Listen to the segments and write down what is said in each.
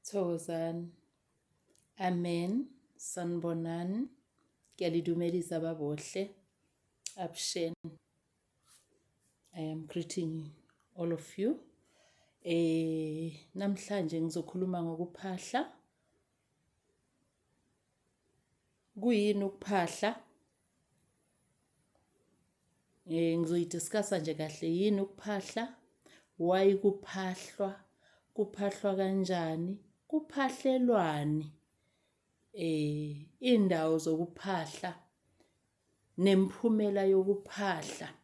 Thokozani. Amen. Sanibonani. Ngiyalidumelisa babohle. Absheni. I am greeting all of you. Namhlanje ngizokhuluma ngokuphahla. Kuyini ukuphahla? Ngizoyidiscussa nje kahle yini ukuphahla? Why kuphahlwa? Kuphahlwa kanjani? Kuphahlelwani? Indawo zokuphahla nemphumela yokuphahla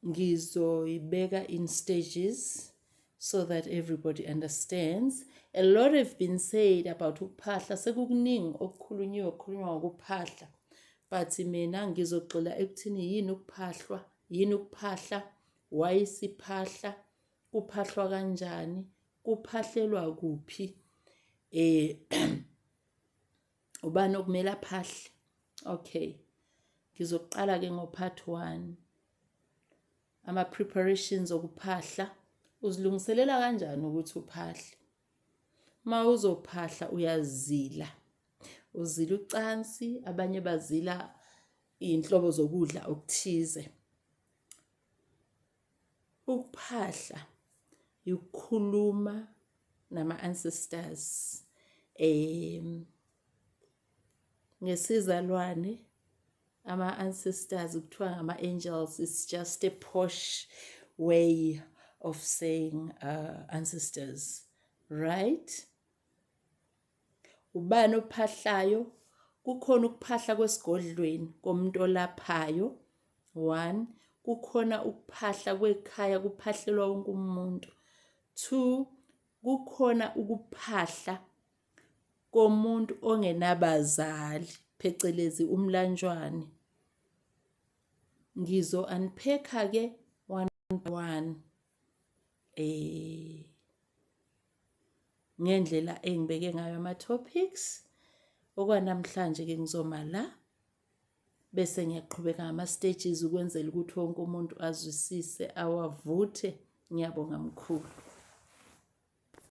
ngizoyibeka in stages so that everybody understands. A lot have been said about ukuphahla, sekukuningi okukhulunywa ngokuphahla, but mina ngizogxila ekuthini yini ukuphahlwa, yini ukuphahla, why siphahla, kuphahlwa kanjani, kuphahlelwa kuphi, ubani okumele aphahle. Okay, ngizoqala ke ngo-part 1. Ama-preparations okuphahla. Uzilungiselela kanjani ukuthi uphahle? Ma uzophahla uyazila. Uzila ucansi, abanye bazila inhlobo zokudla okuthize. Ukuphahla ukukhuluma nama-ancestors. Ngesizalwane ama-ancestors kuthiwa ngama-angels is just a posh way of saying ancestors, right? Ubani ophahlayo? Kukhona ukuphahla kwesigodlweni komuntu olaphayo. 1. Kukhona ukuphahla kwekhaya kuphahlelwa wonke umuntu. 2. Kukhona ukuphahla komuntu ongenabazali, phecelezi umlanjwane. Ngizo-unpack ke one by one ngendlela engibeke ngayo ama-topics. Okwanamhlanje ke ngizoma la bese ngiyaqhubeka ngama-stages ukwenzela ukuthi wonke umuntu azwisise awavuthe. Ngiyabonga mkhulu.